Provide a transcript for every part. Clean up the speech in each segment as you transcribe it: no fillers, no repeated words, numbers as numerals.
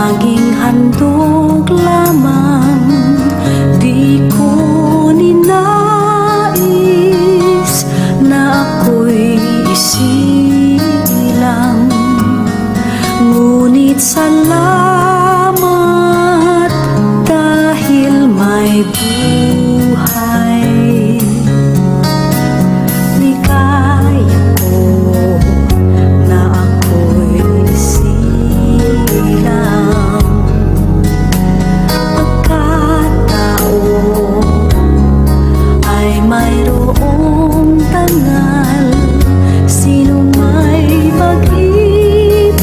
Tanging handog lamang, di ko ninais na ako'y isilang. Ngunit salamat dahil may buhay. Ligaya ko na ako'y isilang. Pagkatao ay mayroong tangal, sino may pag-ibig,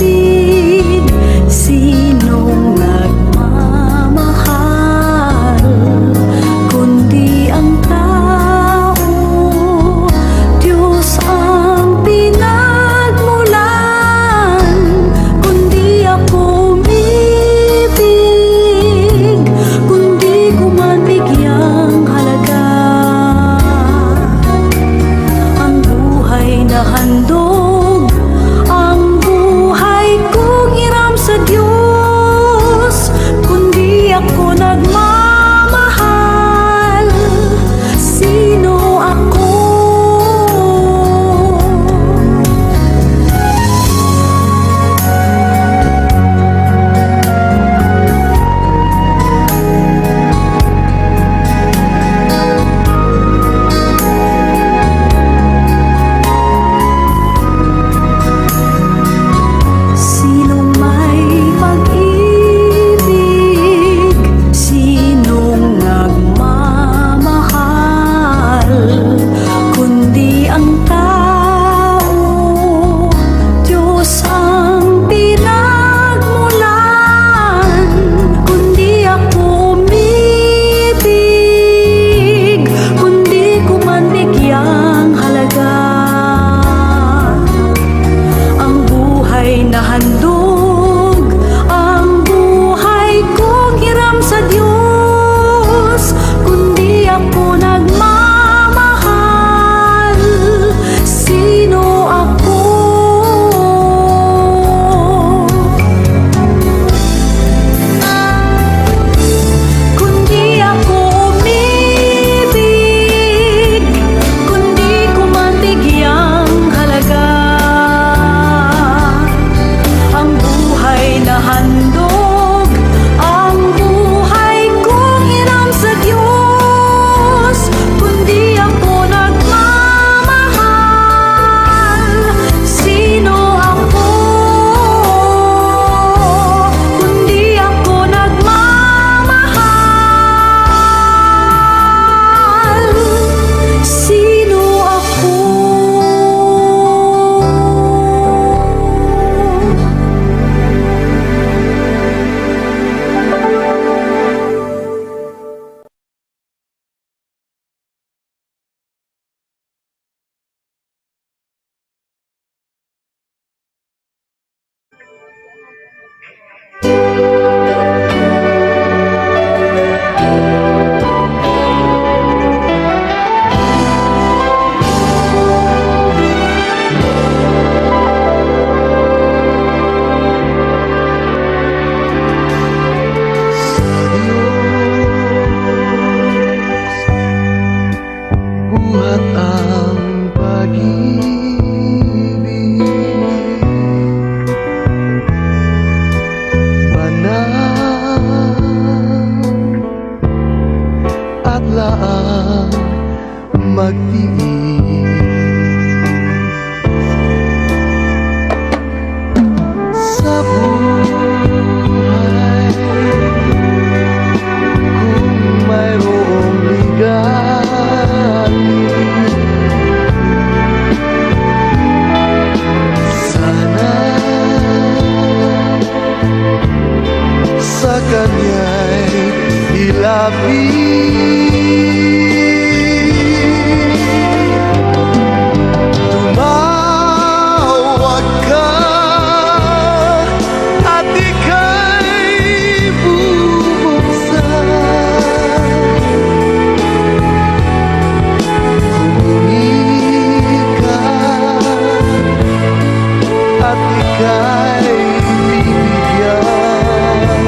sinong nagmamahal, kundi ang tao, Diyos ang pinagmulan. Kundi ako umibig, kundi ko man bigyang halaga ang buhay na handog, ang buhay kong hiram sa Diyos. Kundi ako nagmamahal, sino ako? Sinong may pag-ibig, sinong nagmamahal, kundi ang tao, Diyos ang pinagmulan. Kundi ako umibig, kundi ko man bigyang halaga ang buhay na handog, ang buhay kong hiram sa Diyos. Kundi ako nagmamahal, sino ako? Kundi ako umibig, kundi ko man bigyang halaga ang buhay na handog, ang buhay kong hiram sa Diyos. Kundi ako nagmamahal, sino ako? Kundi ako nagmamahal, sino ako? Buhat ang pag-ibig, panang at laang magtiis. Sa buhay kung mayroong ligalig, sana sa Kanya'y ilapit. Tumawag ka at ika'y bubuksan. Humingi ka at ika'y bibigyan.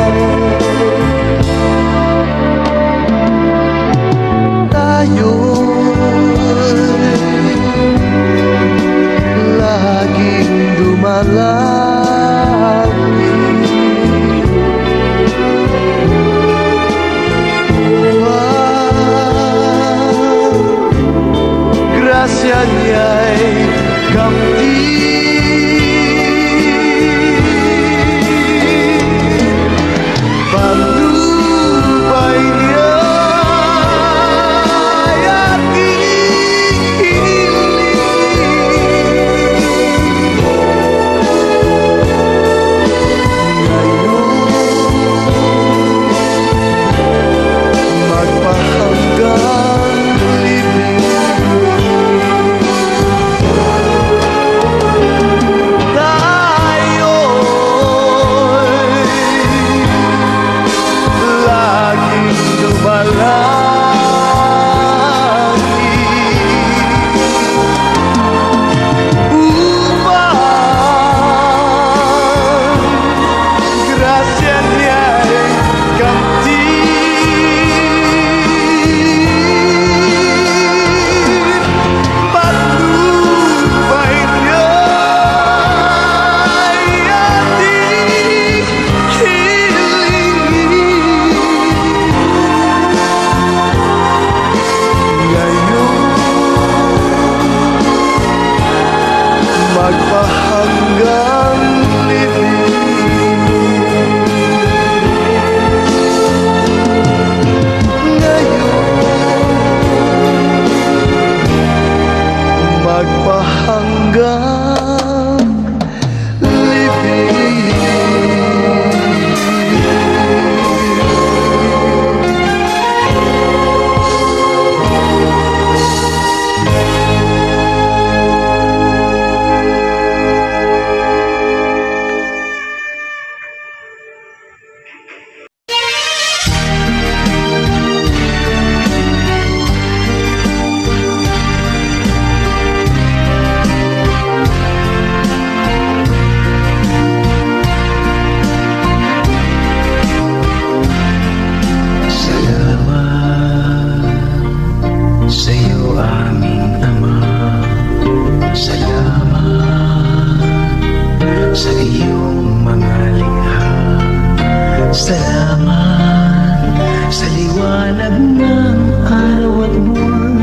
Salamat sa liwanag ng araw at buwan.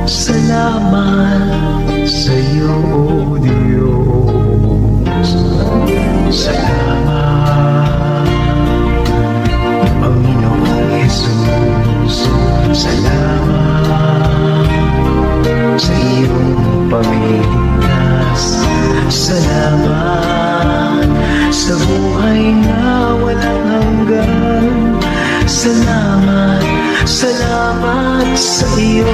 Salamat sa iyo, O Diyos. Salamat, Panginoong Jesus. Salamat sa iyong pagliligtas. Salamat sa buhay na walang hanggan. Salamat, salamat sa iyo.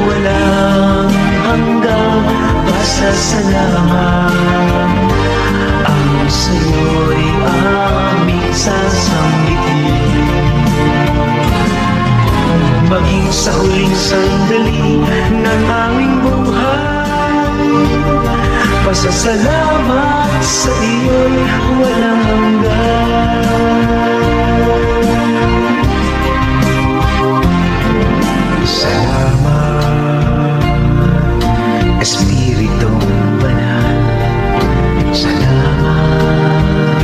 Walang hanggang pasasalamat. Ang sa'yo'y aming sasambitin. Maging sa huling sandali ng aming buhay, pasasalamat sa iyo'y walang hanggan. Salamat, Espiritong Banal. Salamat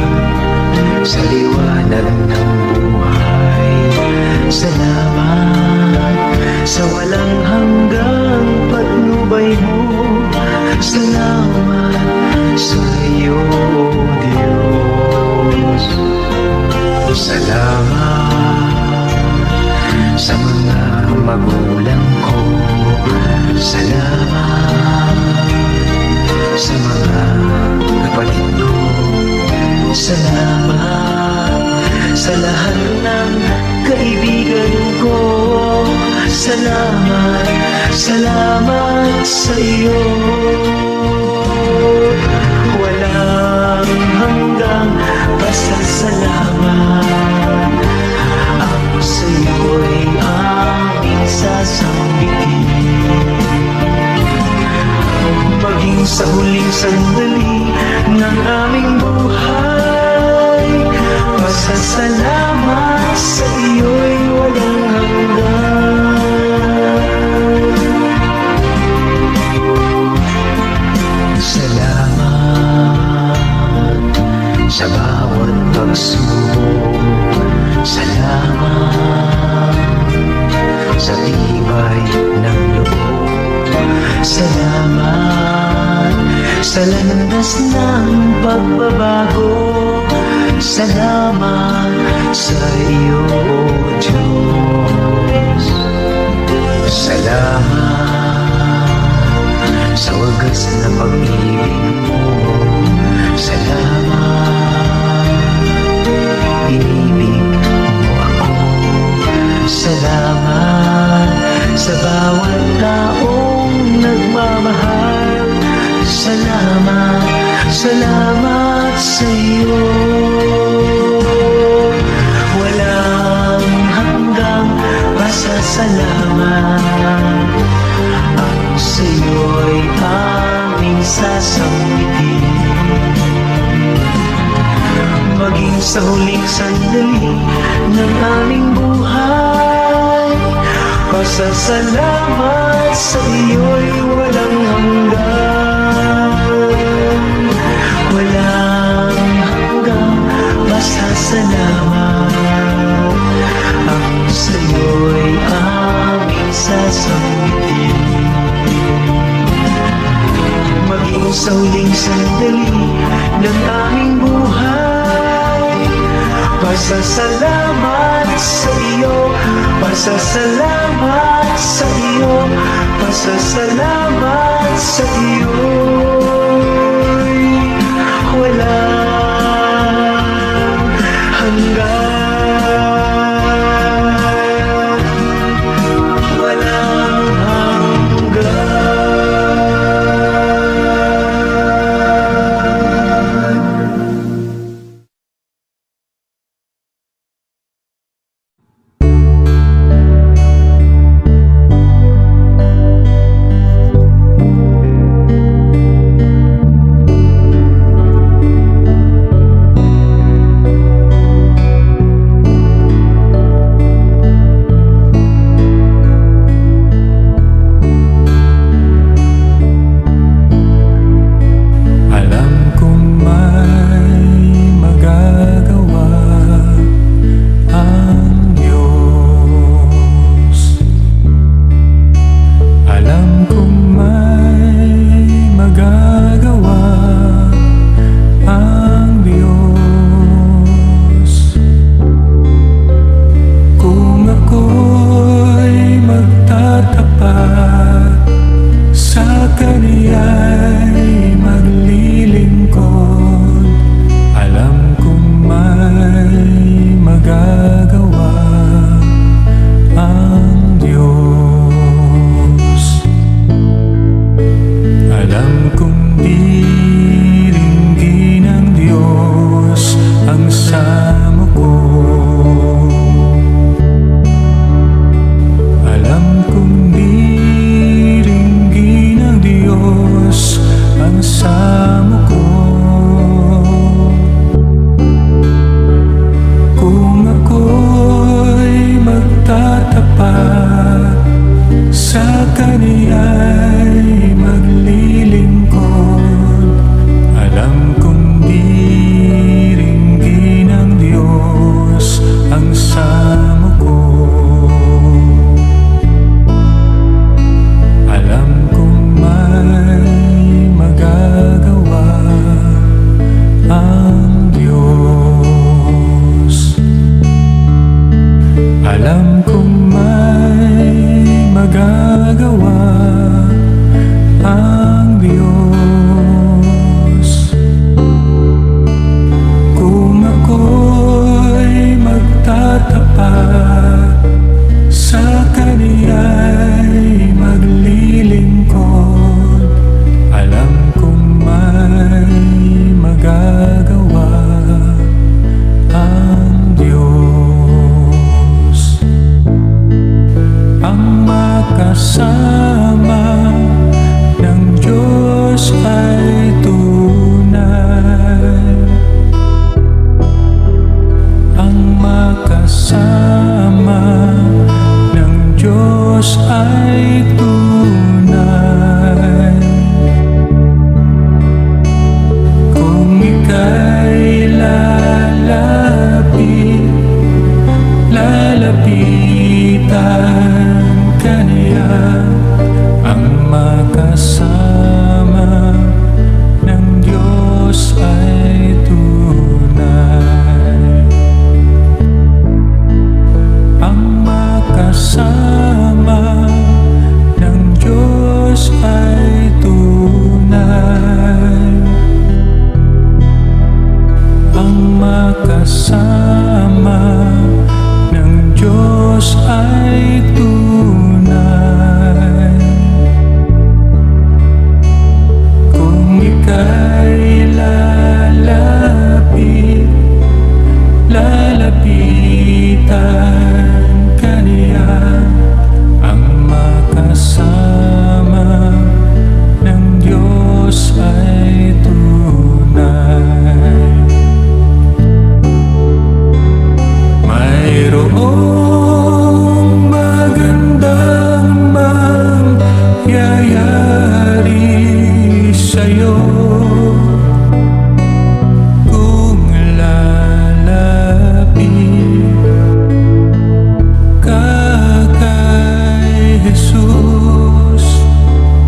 sa liwanag ng buhay. Salamat sa walang hanggang patnubay mo. Salamat sa iyo, O Diyos. Salamat sa mga magulang ko. Salamat sa mga kapatid ko. Salamat sa lahat ng kaibigan ko. Salamat, salamat sa iyo. Walang hanggang pasasalamat. Ang sa iyo'y aming sasambitin. Maging sa huling sandali ng aming buhay, pasasalamat sa iyo'y walang hanggan. Salamat sa bawat pagsubok. Salamat sa tibay ng loob. Salamat sa landas ng pagbabago. Salamat sa iyo, O Diyos. Salamat sa wagas na pag-ibig mo. Salamat, inibig mo ako. Salamat sa bawat taong nagmamahal. Salamat, salamat sa iyo. Walang hanggang pasasalamat. Ang sa iyo'y aming sasambitin. Maging sa huling sandali ng aming buhay, pasasalamat sa iyo'y walang hanggan. Walang hanggang pasasalamat. Ang sa iyo'y aming sasambitin. Maging sa huling sandali ng aming buhay, pasasalamat sa iyo, pasasalamat sa iyo, pasasalamat sa iyo. Walang hanggan, walang hanggan. kaniya'y maglilingkod. Alam kong diringgin ng Diyos ang samo ko. Alam kong may magagawa ang Diyos. Alam kong may magagawa ang Diyos. Kung ako'y magtatapat, sa kaniya'y maglilingkod, alam kong may magagawa ang Diyos. Ang makasama ng Diyos ay tunay. Ang makasama ng Diyos ay tunay. Kung ika'y lalapitan kaniya, ang makasama ng Diyos ay tunay. Ang makasama ng Diyos ay tunay. Ang makasama ng Diyos ay tunay. Kung ika'y lalapitan kaniya, ang makasama ng Diyos ay tunay. Mayroong magandang mangyayari sa'yo kung lalapit ka kay Jesus.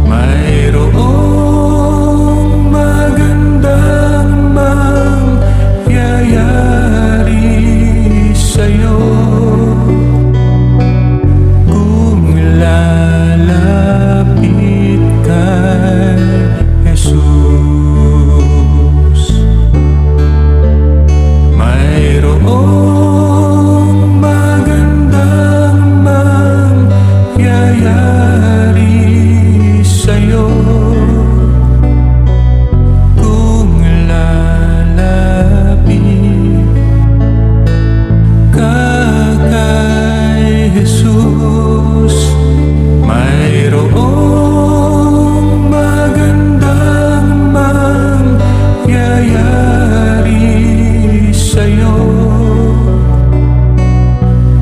Mayroong magandang mangyayari sa'yo kung lalapit kay Jesus. Mayroong magandang mangyayari sa'yo kung lalapit ka kay Jesus. Mayroong magandang mangyayari sa'yo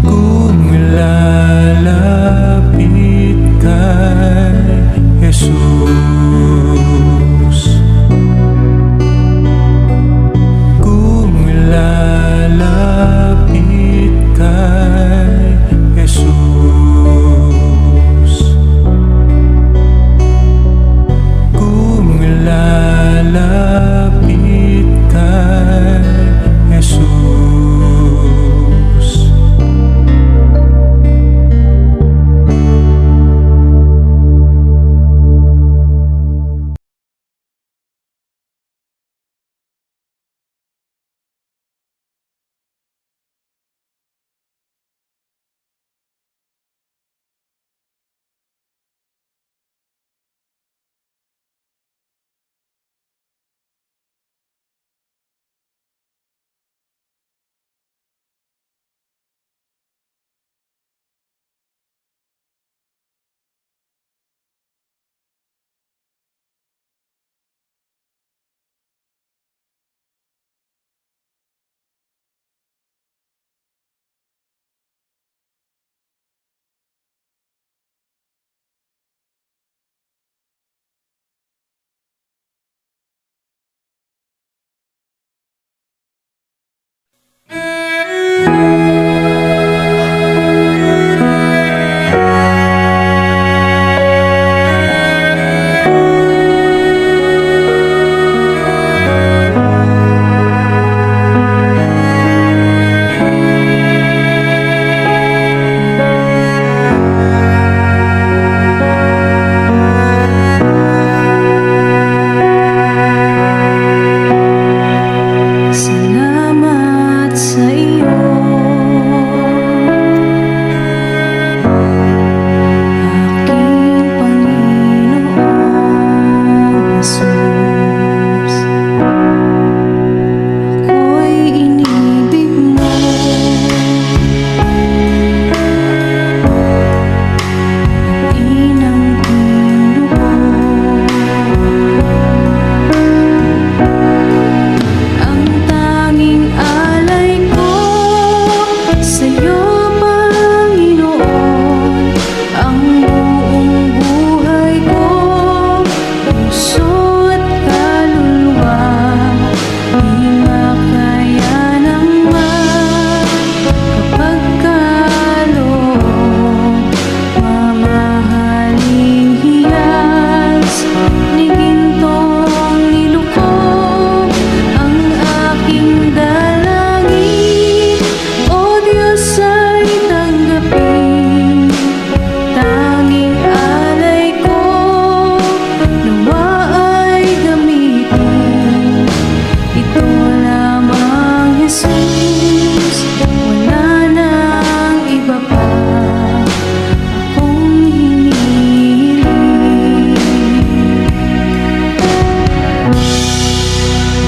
kung lalapit kay Jesus. Kung lalapit kay Jesus. Kung lalapit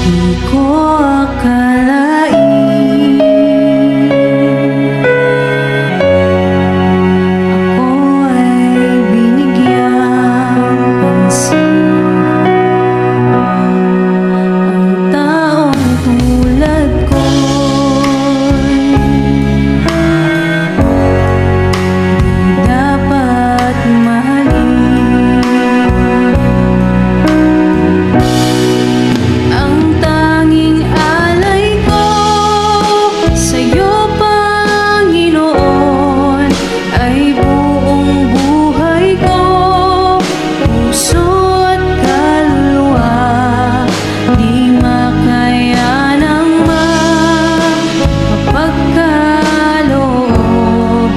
Di ko akalain ako ay binigyang pansin. Ang taong tulad ko'y di dapat mahalin. Ang tanging alay ko sa'yo, Panginoon, ay buong buhay ko, puso at kaluluwa. Di makayanang mapagkaloob,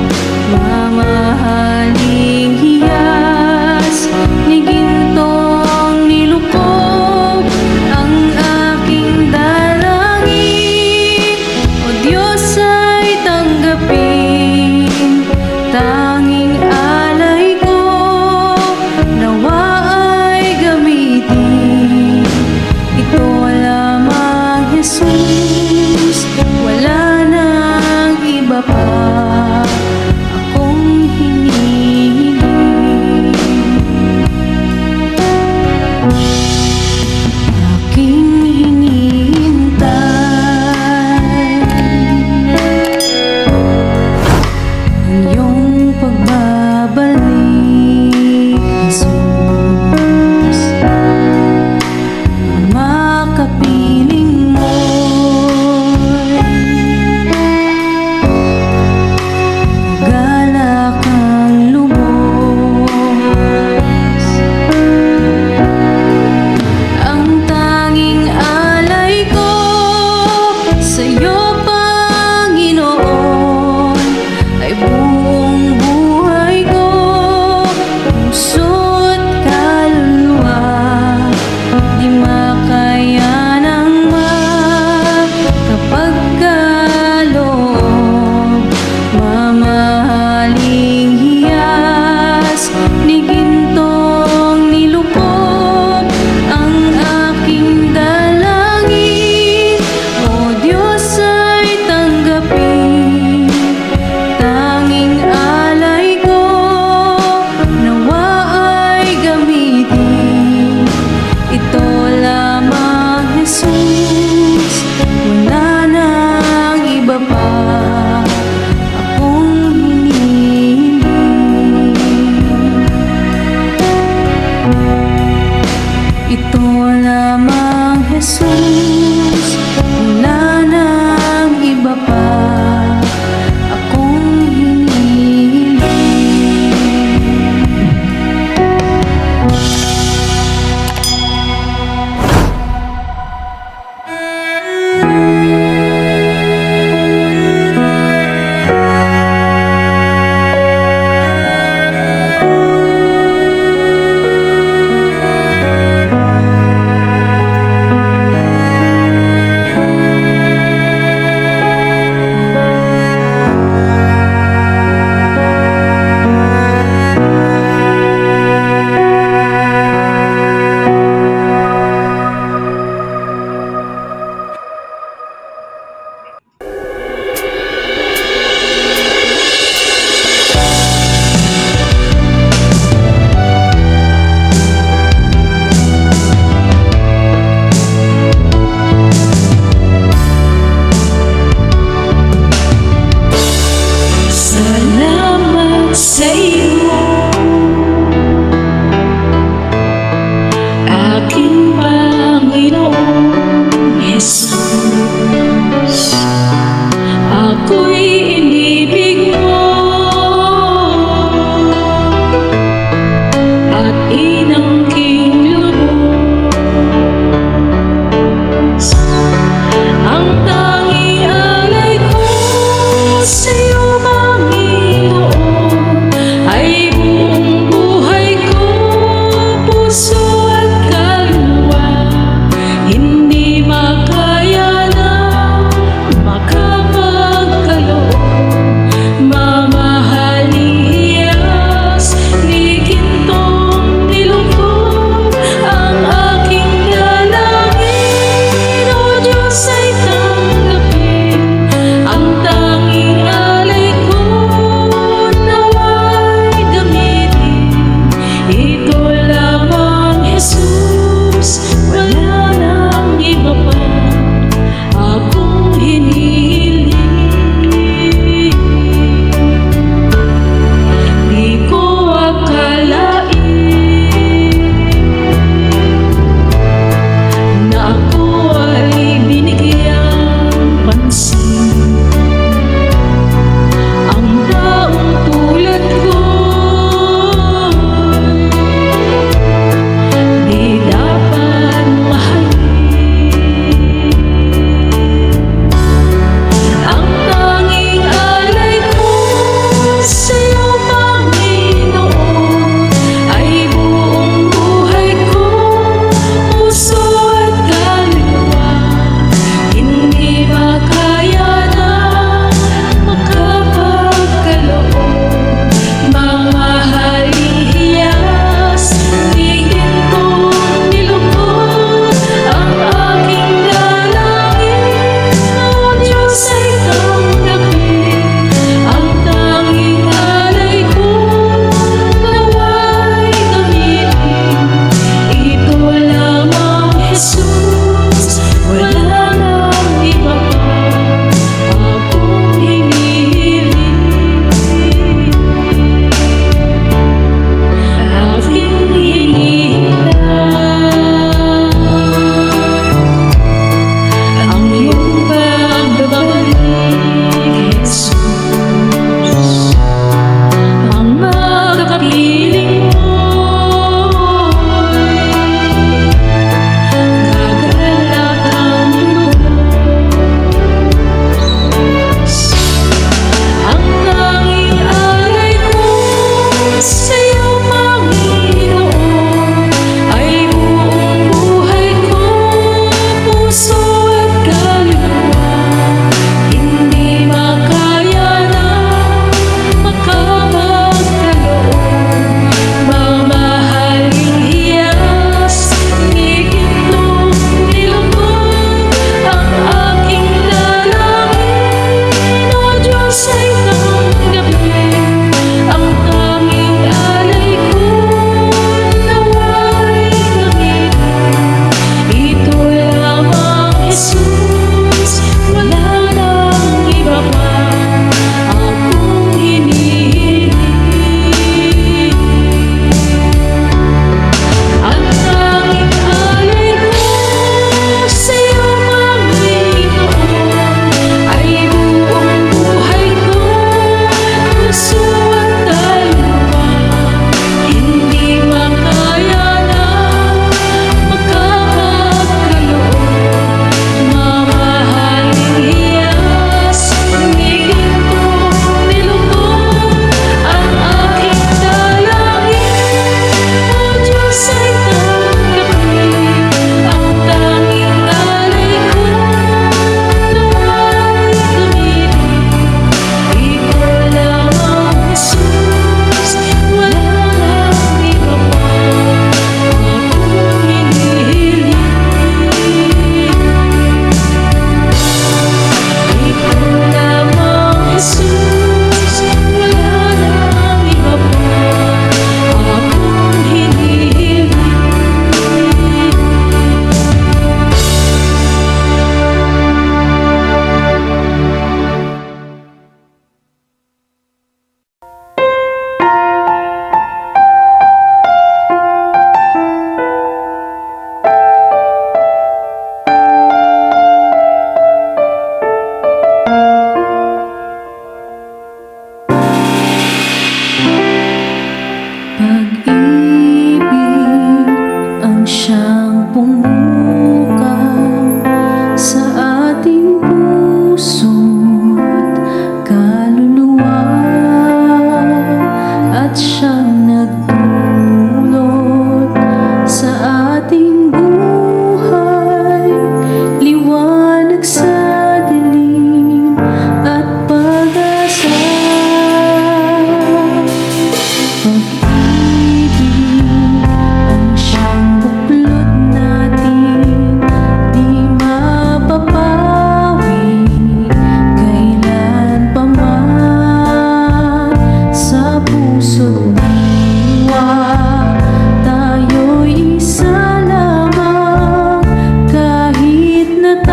mamahaling hiyas ni gintong nilukob. Ang aking dalangin, O Diyos, ay tanggapin. Tanging alay ko, nawa ay gamitin. Ito lamang, Jesus, wala nang iba pa akong hinihiling. Aking hinihintay ang iyong pagbabalik, Jesus. Ang makapiling mo'y galak ang lubos. Ang tanging alay ko sa'yo, Panginoon, ay buong buhay ko, puso at kaluluwa. Di makayanang makapagkaloob, mamahaling hiyas ni gintong nilukob. Ang aking dalangin, O Diyos, ay tanggapin. Tanging alay ko, nawa ay gamitin. Ito lamang, Jesus, wala nang iba pa akong hinihiling. Ito lamang, Jesus, wala nang iba pa akong hinihiling.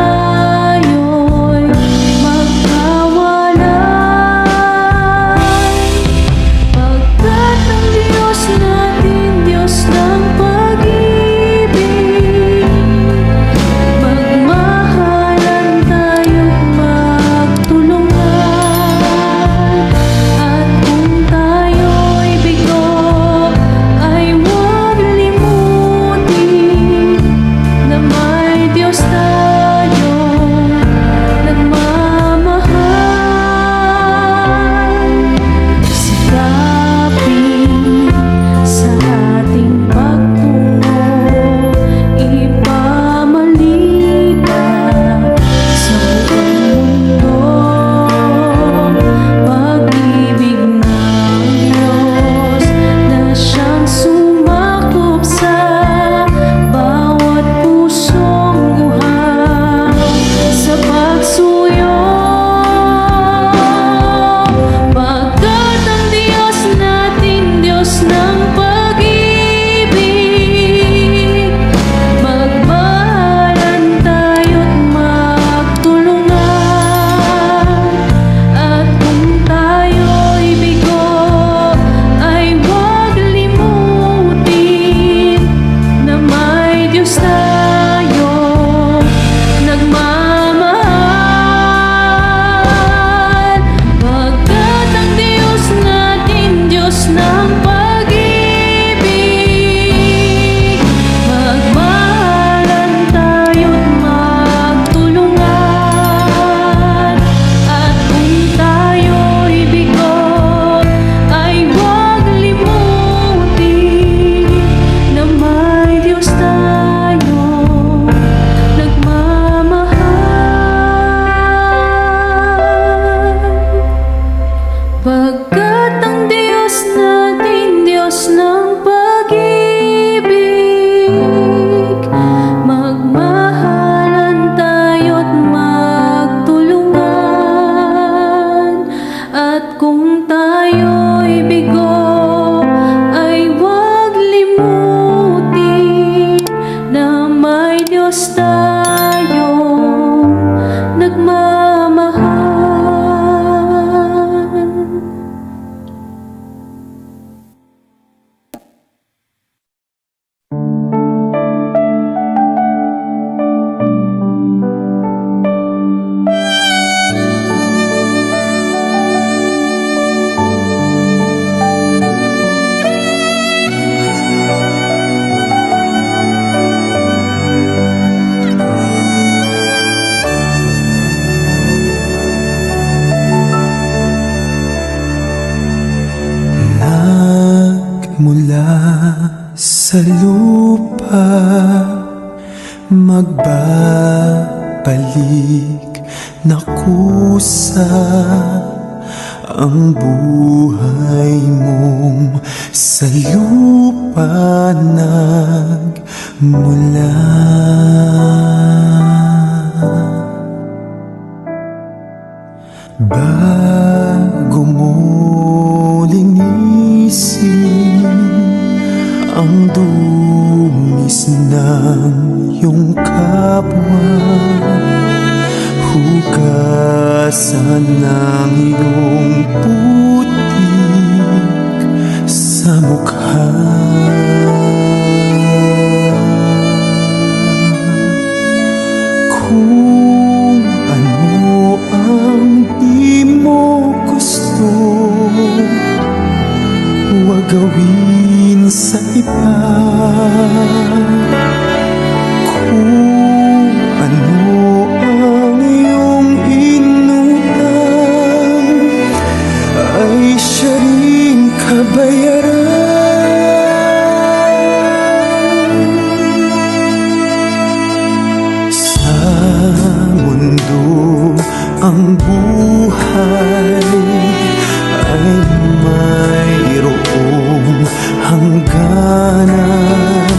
tayo'y magkawalan. Pagkat ang Diyos natin, Diyos ng pag-ibig, magmahalan tayo't magtulungan. At kung tayo'y bigo, ay huwag limutin na may Diyos tayong nagmamahal. Sikapin sa ating pagtungo, ipamalipat sa buong mundo. Pag-ibig ng Diyos na siyang sumakop sa bawat pusong luha sa pagsuyo. Pagkat ang Diyos natin, Diyos ng pag-ibig, magmahalan tayo't magtulungan. At kung tayo'y bigo, ay huwag limutin na may Diyos tayong nagmamahal. Pagkat ang Diyos natin, Diyos ng pag-ibig, magmahalan tayo't magtulungan. At kung tayo'y bigo, ay huwag limutin na may Diyos tayong nagmamahal. Pagkat ang Diyos natin, Diyos ng pag-ibig, magmahalan tayo't magtulungan. At kung tayo'y bigo, ay huwag limutin na may Diyos tayong nagmamahal. Nagmula sa lupa, magbabalik na kusa ang buhay mong sa lupa nagmula. Bago mo linisin ang dungis ng iyong kapwa, hugasan ng iyong putik sa mukha. Kung ano ang di mo gusto, huwag gawin sa iba. Kung ano ang iyong inutang, ay siya rin kabayaran. Sa mundo ang buhay ay mayroong hangganan.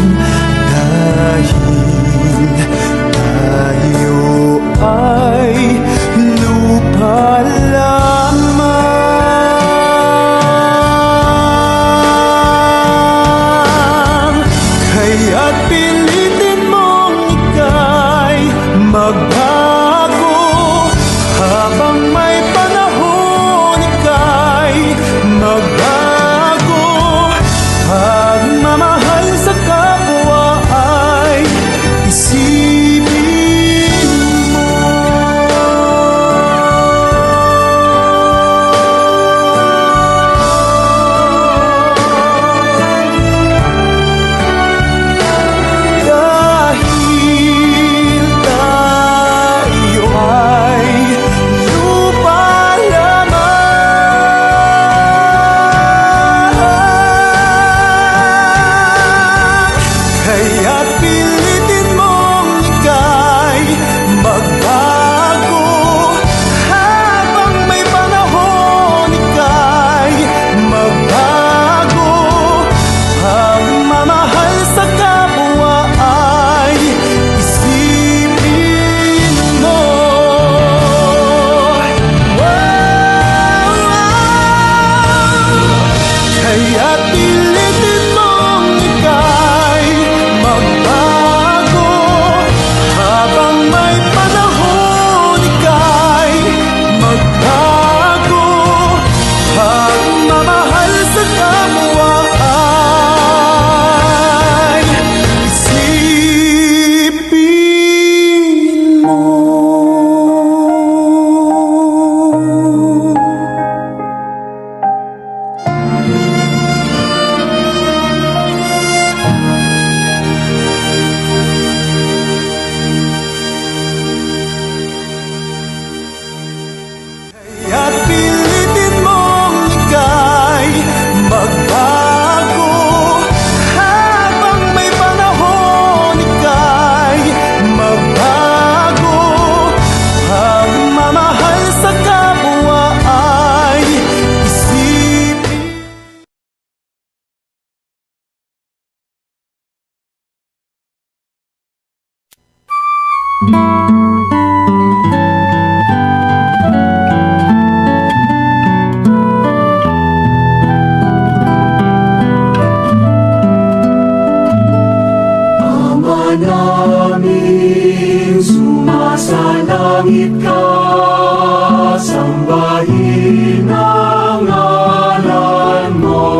Ama namin, sumasalangit ka, sambahin ang ngalan mo.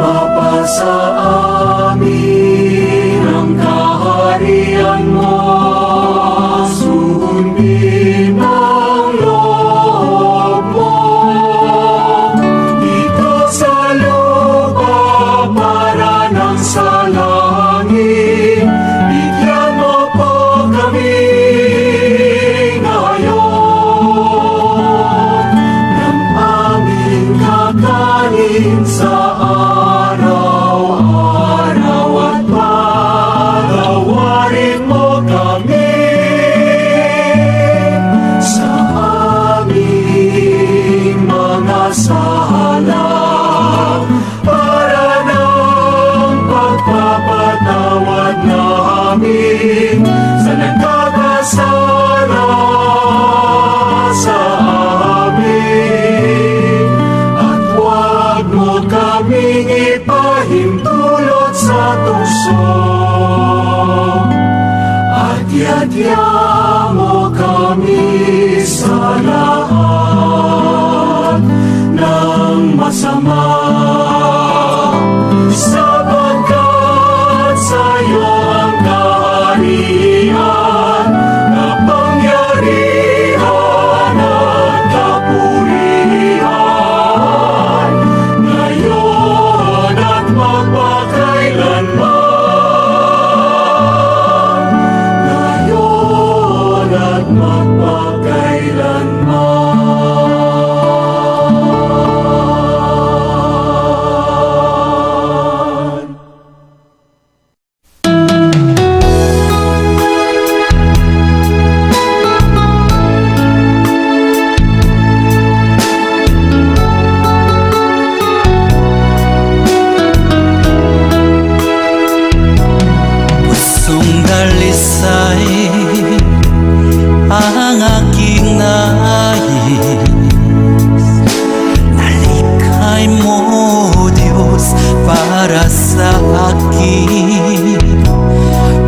Mapasa amin ang kaharian mo, sundin ang loob mo. Dito sa lupa para ng sa langit, bigyan mo po kami ngayon ng aming kakanin sa araw-araw, at patawarin mo kami sa aming mga sala, para ng pagpapatawad namin sa nagkakasala sa amin. At huwag mo kaming ipahintulot sa tukso, at yadya mo kami sa lahat ng masama. Sapagkat sa'yo ang kaharian, kapangyarihan at kapurihan, ngayon at magpakailanman, ngayon at magpakailanman. Pusong dalisay ang aking nais, nalikhay mo Diyos para sa akin.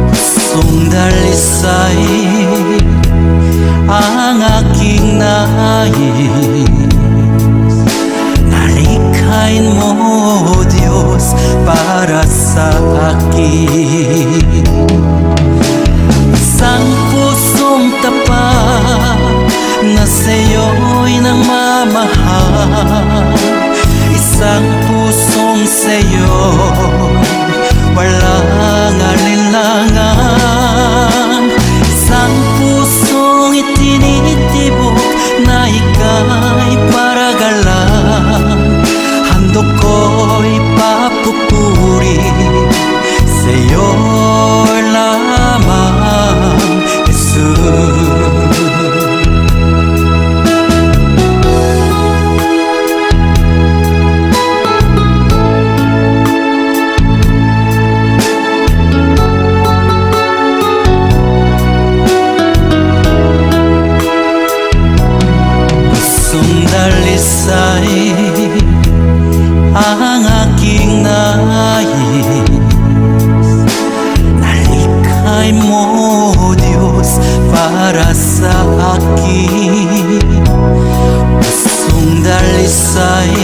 Pusong dalisay ang aking nais, nalikhay mo Diyos para sa akin. Isang pusong tapat na sa'yo'y nagmamahal, isang pusong sa'yo walang alinlangan, isang pusong itinitibok na ika'y paragalan. Handog ko'y papupuri sa'yo lamang, Jesus. Pusong dalisay ang aking nais, nalikhay mo Diyos para sa akin. Pusong dalisay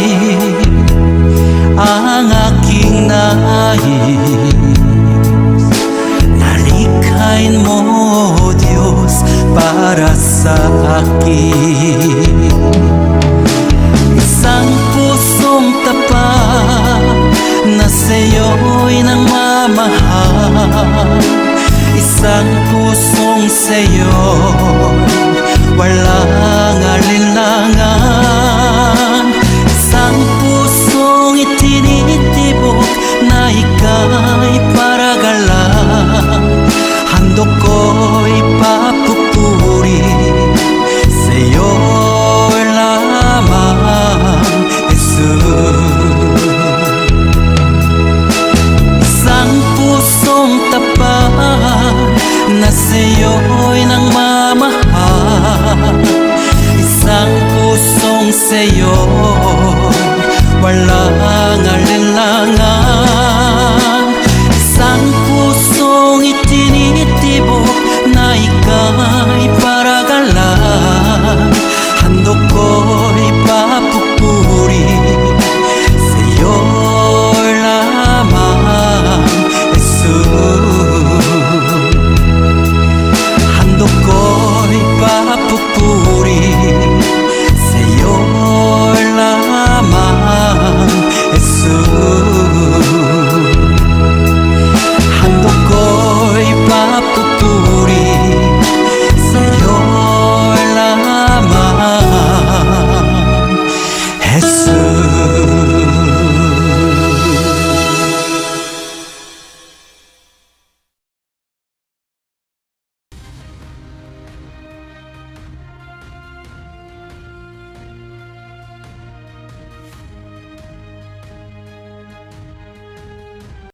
ang aking nais, nalikhay mo Diyos para sa akin. Isang pusong tapat na sa'yo'y nagmamahal, isang pusong sa'yo walang alinlangan, isang pusong itinitibok na ika'y paragalan. Handog ko'y papupuri sa'yo lamang, Jesus. Isang pusong tapat na sa'yo ay para lang handog ko